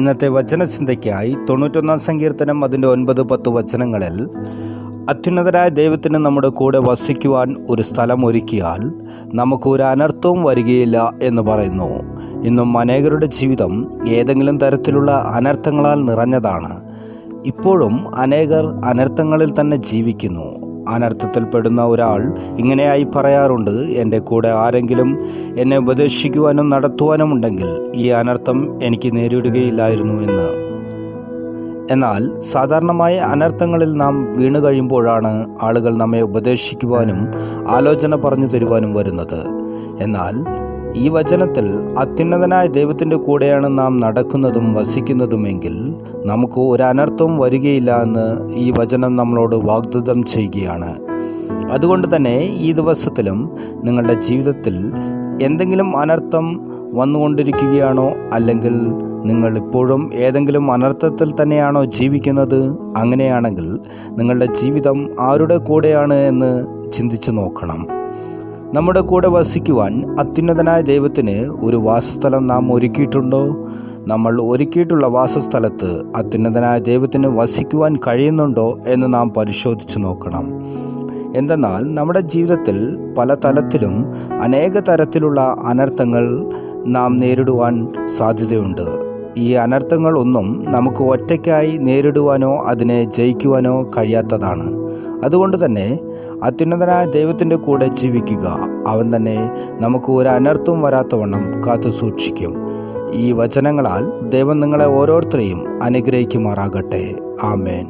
ഇന്നത്തെ വചനചിന്തയ്ക്കായി 91 സങ്കീർത്തനം അതിൻ്റെ 9-10 വചനങ്ങളിൽ അത്യുന്നതരായ ദൈവത്തിന് നമ്മുടെ കൂടെ വസിക്കുവാൻ ഒരു സ്ഥലം ഒരുക്കിയാൽ നമുക്ക് ഒരു അനർത്ഥവും വരികയില്ല എന്ന് പറയുന്നു. ഇന്നും അനേകരുടെ ജീവിതം ഏതെങ്കിലും തരത്തിലുള്ള അനർത്ഥങ്ങളാൽ നിറഞ്ഞതാണ്. ഇപ്പോഴും അനേകർ അനർത്ഥങ്ങളിൽ തന്നെ ജീവിക്കുന്നു. അനർത്ഥത്തിൽപ്പെടുന്ന ഒരാൾ ഇങ്ങനെയായി പറയാറുണ്ട്, എൻ്റെ കൂടെ ആരെങ്കിലും എന്നെ ഉപദേശിക്കുവാനും നടത്തുവാനും ഉണ്ടെങ്കിൽ ഈ അനർത്ഥം എനിക്ക് നേരിടുകയില്ലായിരുന്നു എന്ന്. എന്നാൽ സാധാരണമായ അനർത്ഥങ്ങളിൽ നാം വീണു കഴിയുമ്പോഴാണ് ആളുകൾ നമ്മെ ഉപദേശിക്കുവാനും ആലോചന പറഞ്ഞു തരുവാനും വരുന്നത്. എന്നാൽ ഈ വചനത്തിൽ അത്യുന്നതനായ ദൈവത്തിൻ്റെ കൂടെയാണ് നാം നടക്കുന്നതും വസിക്കുന്നതുമെങ്കിൽ നമുക്ക് ഒരു അനർത്ഥവും വരികയില്ല എന്ന് ഈ വചനം നമ്മളോട് വാഗ്ദത്തം ചെയ്യുകയാണ്. അതുകൊണ്ട് തന്നെ ഈ ദിവസത്തിലും നിങ്ങളുടെ ജീവിതത്തിൽ എന്തെങ്കിലും അനർത്ഥം വന്നുകൊണ്ടിരിക്കുകയാണോ, അല്ലെങ്കിൽ നിങ്ങൾ ഇപ്പോഴും ഏതെങ്കിലും അനർത്ഥത്തിൽ തന്നെയാണോ ജീവിക്കുന്നത്? അങ്ങനെയാണെങ്കിൽ നിങ്ങളുടെ ജീവിതം ആരുടെ കൂടെയാണ് എന്ന് ചിന്തിച്ചു നോക്കണം. നമ്മുടെ കൂടെ വസിക്കുവാൻ അത്യുന്നതനായ ദൈവത്തിന് ഒരു വാസസ്ഥലം നാം ഒരുക്കിയിട്ടുണ്ടോ? നമ്മൾ ഒരുക്കിയിട്ടുള്ള വാസസ്ഥലത്ത് അത്യുന്നതനായ ദൈവത്തിന് വസിക്കുവാൻ കഴിയുന്നുണ്ടോ എന്ന് നാം പരിശോധിച്ച് നോക്കണം. എന്തെന്നാൽ നമ്മുടെ ജീവിതത്തിൽ പല തലത്തിലും അനേക തരത്തിലുള്ള അനർത്ഥങ്ങൾ നാം നേരിടുവാൻ സാധ്യതയുണ്ട്. ഈ അനർത്ഥങ്ങൾ ഒന്നും നമുക്ക് ഒറ്റയ്ക്കായി നേരിടുവാനോ അതിനെ ജയിക്കുവാനോ കഴിയാത്തതാണ്. അതുകൊണ്ട് തന്നെ അത്യുന്നതനായ ദൈവത്തിൻ്റെ കൂടെ ജീവിക്കുക. അവൻ തന്നെ നമുക്ക് ഒരു അനർത്ഥവും വരാത്തവണ്ണം കാത്തു സൂക്ഷിക്കും. ഈ വചനങ്ങളാൽ ദൈവം നിങ്ങളെ ഓരോരുത്തരെയും അനുഗ്രഹിക്കുമാറാകട്ടെ. ആമേൻ.